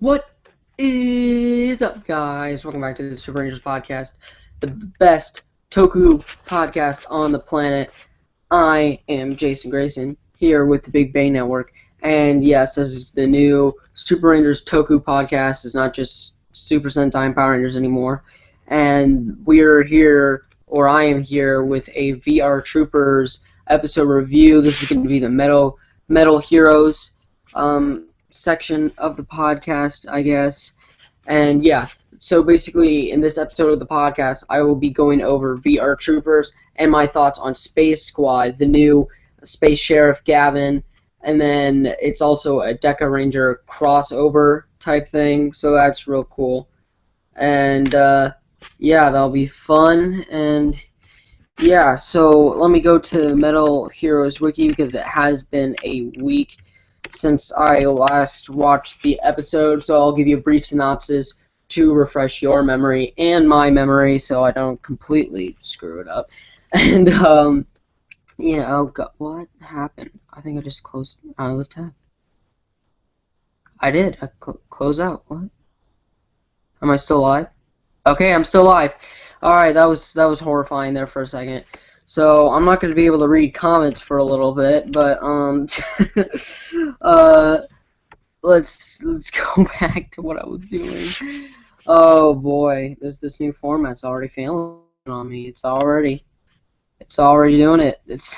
What is up, guys? Welcome back to the Super Rangers podcast, the best Toku podcast on the planet. I am Jason Grayson, here with the Big Bang Network, and yes, this is the new Super Rangers Toku podcast. It's not just Super Sentai and Power Rangers anymore, and we're here, or I am here, with a VR Troopers episode review. This is going to be the Metal Heroes section of the podcast, I guess. And yeah, so basically in this episode of the podcast, I will be going over VR Troopers and my thoughts on Space Squad, the new Space Sheriff Gavin, and then it's also a Deca Ranger crossover type thing, so that's real cool. And yeah, that'll be fun. And yeah, so let me go to Metal Heroes Wiki because it has been a week since I last watched the episode, so I'll give you a brief synopsis to refresh your memory and my memory so I don't completely screw it up. And, yeah, oh god, what happened? I think I just closed out of the tab. I did, I close out, what? Am I still live? Okay, I'm still live. Alright, that was horrifying there for a second. So I'm not going to be able to read comments for a little bit, but let's go back to what I was doing. Oh boy, this new format's already failing on me. It's already doing it. It's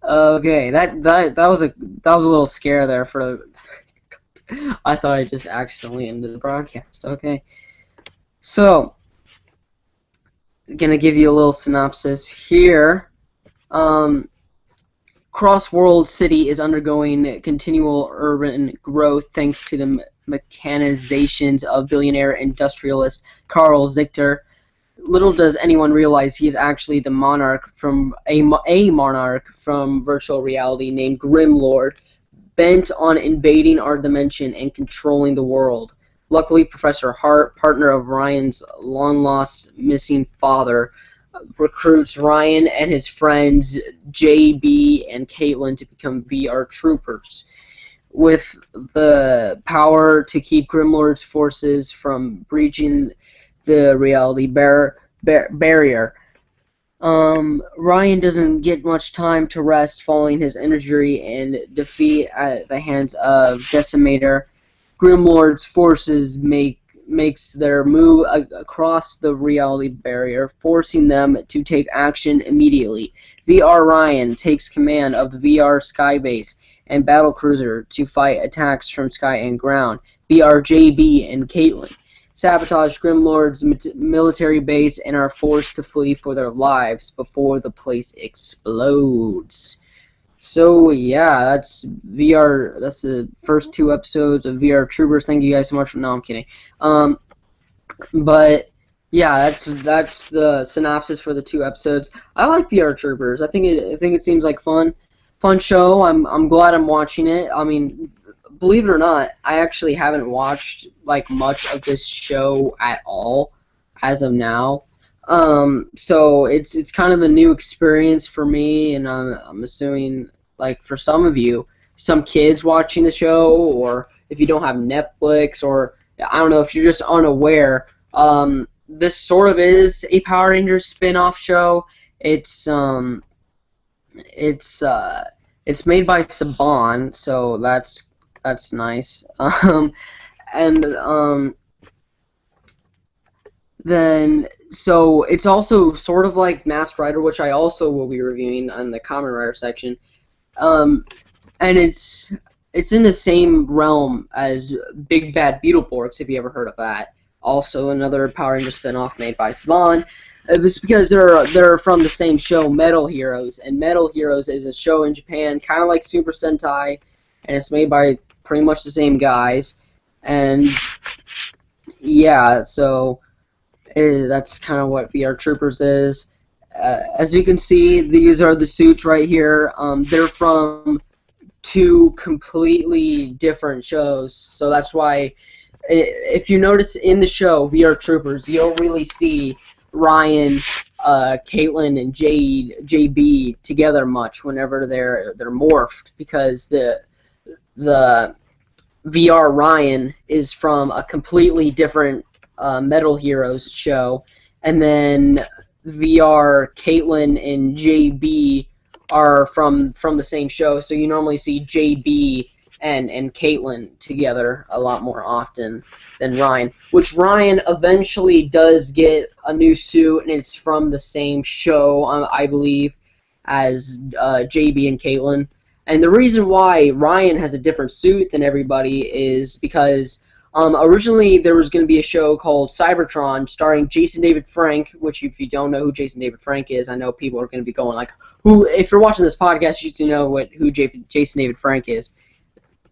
okay. That was a little scare there for. I thought I just accidentally ended the broadcast. Okay, so. Gonna give you a little synopsis here. Cross-World City is undergoing continual urban growth thanks to the mechanizations of billionaire industrialist Carl Zichter. Little does anyone realize he is actually the monarch from a monarch from virtual reality named Grimlord, bent on invading our dimension and controlling the world. Luckily, Professor Hart, partner of Ryan's long-lost missing father, recruits Ryan and his friends JB and Caitlin to become VR Troopers, with the power to keep Grimlord's forces from breaching the reality barrier. Ryan doesn't get much time to rest following his injury and defeat at the hands of Decimator. Grimlord's forces makes their move across the reality barrier, forcing them to take action immediately. VR Ryan takes command of the VR Skybase and Battlecruiser to fight attacks from sky and ground. VR JB and Caitlin sabotage Grimlord's military base and are forced to flee for their lives before the place explodes. So yeah, that's VR. That's the first two episodes of VR Troopers. Thank you guys so much. No, I'm kidding. But yeah, that's the synopsis for the two episodes. I like VR Troopers. I think it seems like fun show. I'm glad I'm watching it. I mean, believe it or not, I actually haven't watched like much of this show at all as of now. So it's kind of a new experience for me, and I'm assuming like for some of you, some kids watching the show, or if you don't have Netflix, or I don't know if you're just unaware, this sort of is a Power Rangers spin-off show. It's made by Saban, so that's nice. Then, so it's also sort of like Masked Rider, which I also will be reviewing on the Kamen Rider section. And it's in the same realm as Big Bad Beetleborgs, if you ever heard of that. Also another Power Ranger spinoff made by Saban. It's because they're from the same show, Metal Heroes, and Metal Heroes is a show in Japan, kind of like Super Sentai, and it's made by pretty much the same guys. And yeah, so that's kind of what VR Troopers is. As you can see, these are the suits right here. They're from two completely different shows, so that's why if you notice in the show VR Troopers, you don't really see Ryan, Caitlin, and JB together much whenever they're morphed, because the VR Ryan is from a completely different Metal Heroes show, and then VR Caitlyn and JB are from the same show. So you normally see JB and Caitlyn together a lot more often than Ryan. Which Ryan eventually does get a new suit, and it's from the same show, I believe, as JB and Caitlyn. And the reason why Ryan has a different suit than everybody is because originally there was going to be a show called Cybertron starring Jason David Frank, which if you don't know who Jason David Frank is, I know people are going to be going like, "Who?" If you're watching this podcast, you should know who Jason David Frank is.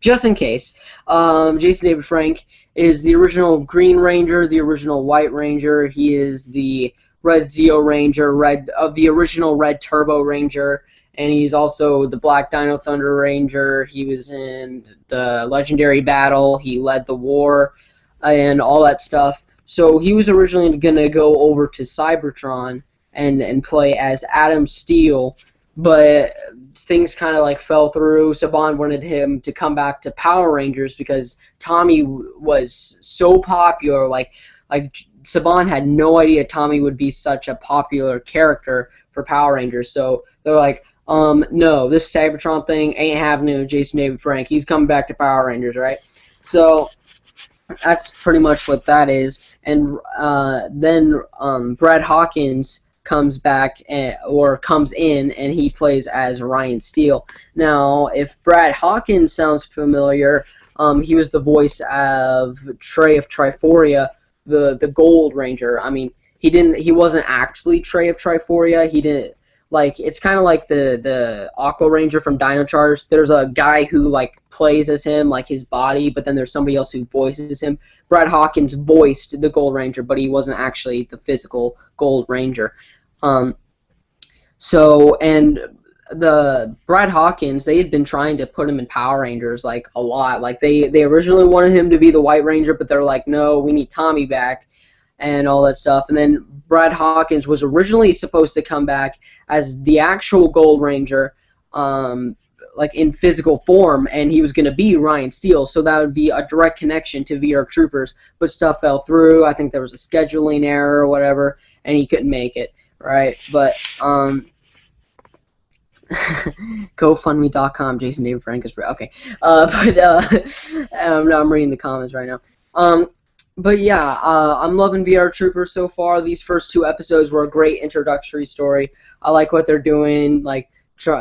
Just in case, Jason David Frank is the original Green Ranger, the original White Ranger. He is the Red Zeo Ranger, of the original Red Turbo Ranger. And he's also the Black Dino Thunder Ranger. He was in the Legendary Battle. He led the war and all that stuff. So he was originally going to go over to Cybertron and play as Adam Steele, but things kind of like fell through. Saban wanted him to come back to Power Rangers because Tommy was so popular. Like Saban had no idea Tommy would be such a popular character for Power Rangers. So they're like, no, this Cybertron thing ain't happening with Jason David Frank. He's coming back to Power Rangers, right? So that's pretty much what that is. And then Brad Hawkins comes back or comes in, and he plays as Ryan Steele. Now, if Brad Hawkins sounds familiar, he was the voice of Trey of Triforia, the Gold Ranger. I mean, he wasn't actually Trey of Triforia. He didn't. Like, it's kind of like the Aqua Ranger from Dino Charge. There's a guy who, like, plays as him, like, his body, but then there's somebody else who voices him. Brad Hawkins voiced the Gold Ranger, but he wasn't actually the physical Gold Ranger. And the Brad Hawkins, they had been trying to put him in Power Rangers, like, a lot. Like, they originally wanted him to be the White Ranger, but they're like, no, we need Tommy back, and all that stuff. And then Brad Hawkins was originally supposed to come back as the actual Gold Ranger, like in physical form, and he was going to be Ryan Steele, so that would be a direct connection to VR Troopers, but stuff fell through. I think there was a scheduling error or whatever, and he couldn't make it, right? But, GoFundMe.com, Jason David Frank is okay. I'm reading the comments right now. But yeah, I'm loving VR Troopers so far. These first 2 episodes were a great introductory story. I like what they're doing, like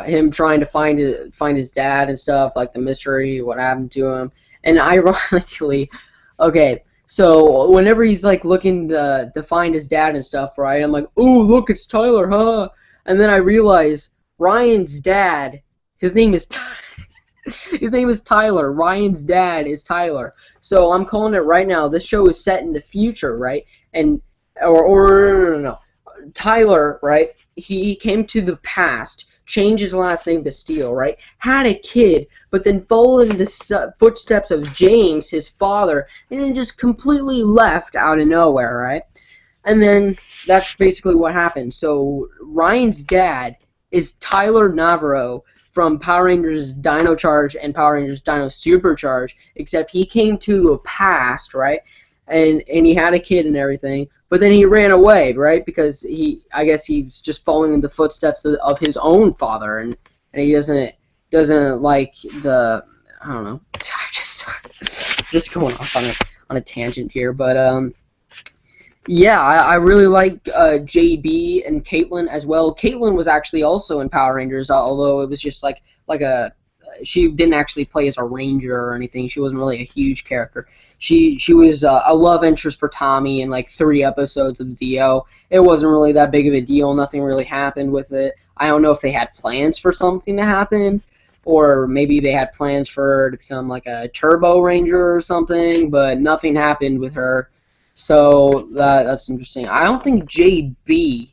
him trying to find his dad and stuff, like the mystery, what happened to him. And ironically, okay, so whenever he's like looking to find his dad and stuff, right, I'm like, oh, look, it's Tyler, huh? And then I realize Ryan's dad, his name is Tyler. Ryan's dad is Tyler. So I'm calling it right now. This show is set in the future, right? And no. Tyler, right? He came to the past, changed his last name to Steele, right? Had a kid, but then followed in the footsteps of James, his father, and then just completely left out of nowhere, right? And then that's basically what happened. So Ryan's dad is Tyler Navarro from Power Rangers Dino Charge and Power Rangers Dino Supercharge, except he came to the past, right? And he had a kid and everything, but then he ran away, right? Because I guess he's just following in the footsteps of his own father, and he doesn't like the, I don't know, just going off on a tangent here, but yeah, I really like JB and Caitlyn as well. Caitlyn was actually also in Power Rangers, although it was just like she didn't actually play as a ranger or anything. She wasn't really a huge character. She was a love interest for Tommy in like 3 episodes of Zeo. It wasn't really that big of a deal. Nothing really happened with it. I don't know if they had plans for something to happen, or maybe they had plans for her to become like a Turbo Ranger or something, but nothing happened with her. So that's interesting. I don't think JB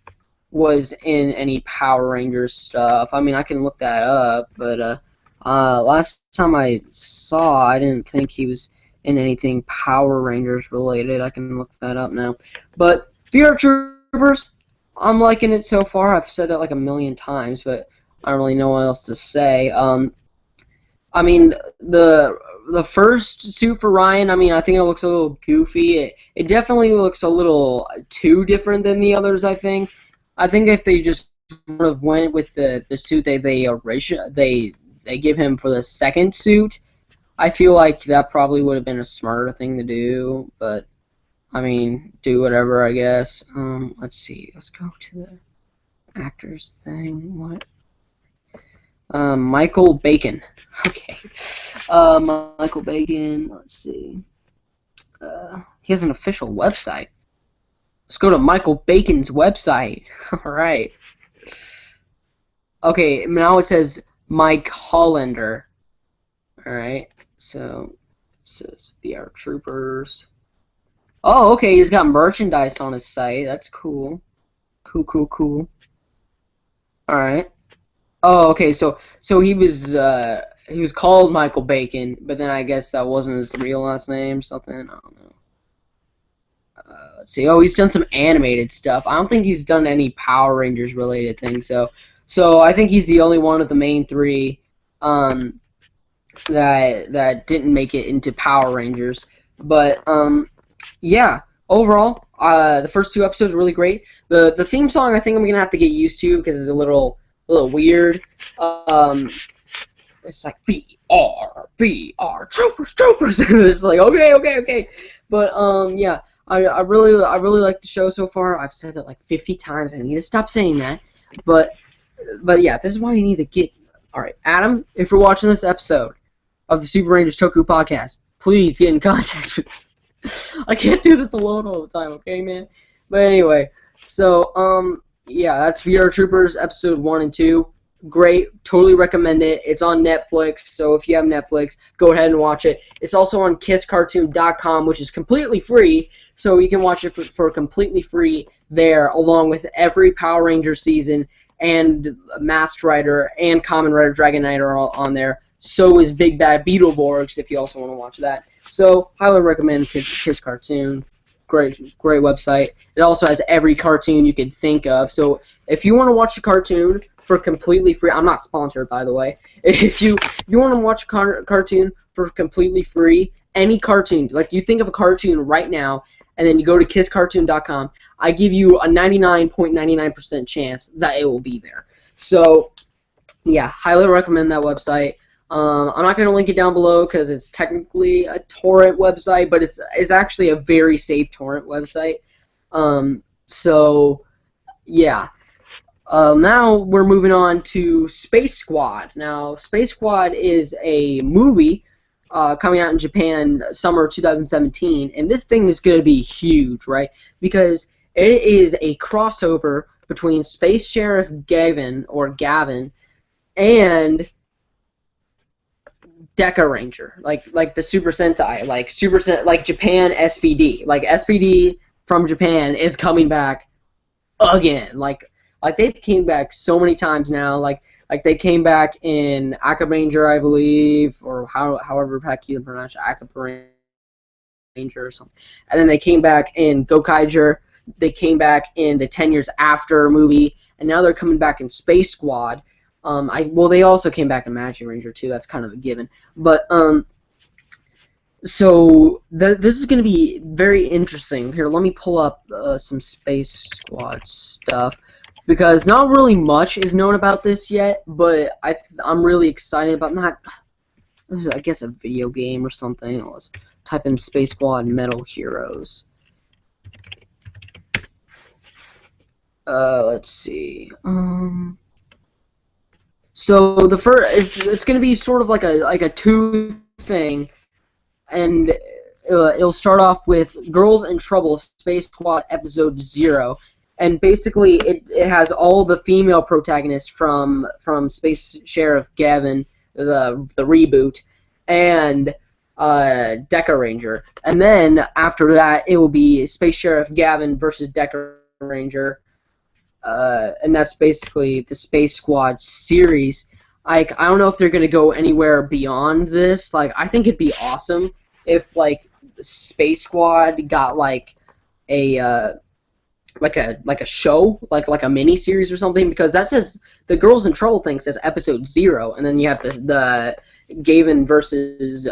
was in any Power Rangers stuff. I mean, I can look that up, but last time I saw, I didn't think he was in anything Power Rangers related. I can look that up now. But VR Troopers, I'm liking it so far. I've said that like a million times, but I don't really know what else to say. I mean, the the first suit for Ryan, I mean, I think it looks a little goofy. It definitely looks a little too different than the others, I think. I think if they just sort of went with the suit they give him for the second suit, I feel like that probably would have been a smarter thing to do, but I mean, do whatever, I guess. Let's see. Let's go to the actors thing. What? Michael Bacon. Okay. Michael Bacon. Let's see. He has an official website. Let's go to Michael Bacon's website. All right. Okay. Now it says Mike Hollander. All right. So it says VR Troopers. Oh, okay. He's got merchandise on his site. That's cool. Cool. All right. Oh, okay. So he was called Michael Bacon, but then I guess that wasn't his real last name. Something, I don't know. Let's see. Oh, he's done some animated stuff. I don't think he's done any Power Rangers related things. So I think he's the only one of the main three that didn't make it into Power Rangers. But yeah. Overall, the first two episodes were really great. The theme song I think I'm gonna have to get used to because it's a little weird. It's like VR troopers. It's like okay. But yeah, I really like the show so far. I've said it like 50 times. I need to stop saying that. But yeah, this is why you need to get. All right, Adam, if you're watching this episode of the Super Rangers Toku podcast, please get in contact with me. I can't do this alone all the time, okay, man? But anyway, so yeah, that's VR Troopers episode 1 and 2. Great, totally recommend it. It's on Netflix, so if you have Netflix, go ahead and watch it. It's also on kisscartoon.com, which is completely free, so you can watch it for completely free there, along with every Power Ranger season, and Masked Rider and Kamen Rider Dragon Knight are all on there. So is Big Bad Beetleborgs, if you also want to watch that. So, highly recommend Kiss Cartoon. Great website. It also has every cartoon you could think of. So, if you want to watch a cartoon for completely free, I'm not sponsored, by the way. If you want to watch a cartoon for completely free, any cartoon, like you think of a cartoon right now, and then you go to kisscartoon.com, I give you a 99.99% chance that it will be there. So, yeah, highly recommend that website. I'm not going to link it down below because it's technically a torrent website, but it's actually a very safe torrent website. So, yeah. Now we're moving on to Space Squad. Now, Space Squad is a movie coming out in Japan summer 2017, and this thing is going to be huge, right? Because it is a crossover between Space Sheriff Gavin and Deca Ranger, like the Super Sentai, like Japan SPD, like SPD from Japan is coming back again, like they've came back so many times now, like they came back in Akaba Ranger, I believe, or however heck you pronounce it, Akaba Ranger or something, and then they came back in Gokaiger, they came back in the 10 Years After movie, and now they're coming back in Space Squad. Well, they also came back in Magic Ranger too. That's kind of a given. But so this is going to be very interesting. Here, let me pull up some Space Squad stuff because not really much is known about this yet. But I'm really excited about I guess a video game or something. Let's type in Space Squad Metal Heroes. Let's see. So the first it's going to be sort of like a two thing, and it'll start off with Girls in Trouble Space Squad Episode 0, and basically it has all the female protagonists from Space Sheriff Gavin, the reboot, and Deca Ranger, and then after that it will be Space Sheriff Gavin versus Deca Ranger. And that's basically the Space Squad series. I don't know if they're gonna go anywhere beyond this. Like, I think it'd be awesome if like Space Squad got like a show, like a mini series or something, because that says the Girls in Trouble thing says Episode 0, and then you have the Gaven versus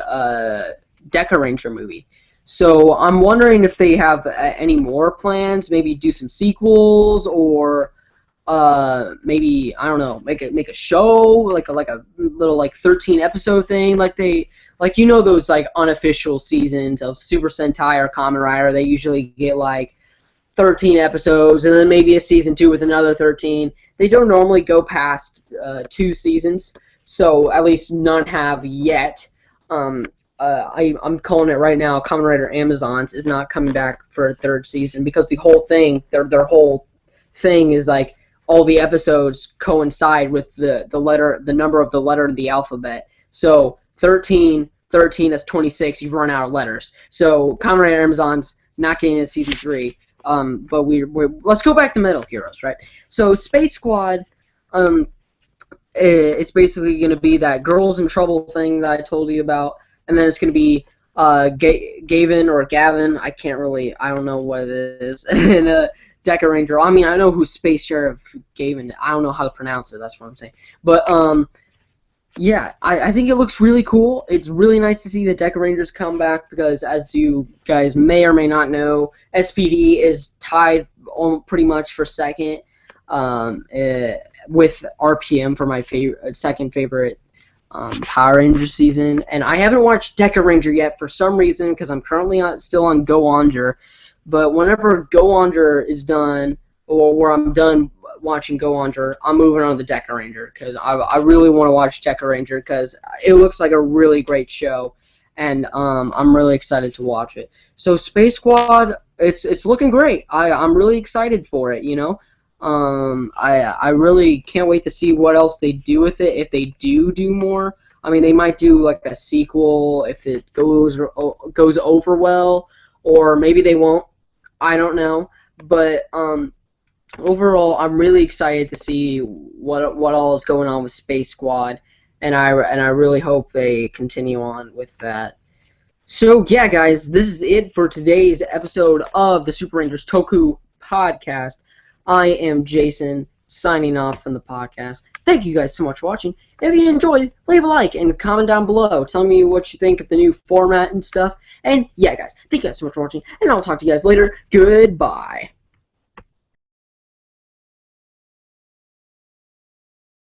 Deca Ranger movie. So I'm wondering if they have any more plans. Maybe do some sequels, or maybe I don't know, make a show like a little like 13 episode thing, like those like unofficial seasons of Super Sentai or Kamen Rider. They usually get like 13 episodes, and then maybe a season 2 with another 13. They don't normally go past 2 seasons, so at least none have yet. I'm calling it right now. Kamen Rider Amazons is not coming back for a 3rd season because the whole thing, their whole thing is like all the episodes coincide with the number of the letter in the alphabet. So 13 is 26. You've run out of letters. So Kamen Rider Amazons not getting into season 3. But let's go back to Metal Heroes, right? So Space Squad, it's basically going to be that Girls in Trouble thing that I told you about, and then it's going to be Gavin or Gavin. I don't know what it is. And Deca Ranger. I mean, I know who Space Sheriff Gavin is. I don't know how to pronounce it. That's what I'm saying. But yeah, I think it looks really cool. It's really nice to see the Deca Rangers come back because, as you guys may or may not know, SPD is tied pretty much for 2nd with RPM for my second favorite Power Ranger season. And I haven't watched Deca Ranger yet for some reason because I'm currently still on Go Onger. But whenever Go Onger is done, or where I'm done watching Go Onger, I'm moving on to the Deca Ranger because I really want to watch Deca Ranger because it looks like a really great show, and I'm really excited to watch it. So Space Squad, it's looking great. I'm really excited for it. I really can't wait to see what else they do with it. If they do more, I mean, they might do like a sequel if it goes over well, or maybe they won't. I don't know, but overall, I'm really excited to see what all is going on with Space Squad, and I really hope they continue on with that. So yeah, guys, this is it for today's episode of the Super Rangers Toku podcast. I am Jason, signing off from the podcast. Thank you guys so much for watching. If you enjoyed, leave a like and comment down below. Tell me what you think of the new format and stuff. And yeah, guys, thank you guys so much for watching, and I'll talk to you guys later. Goodbye.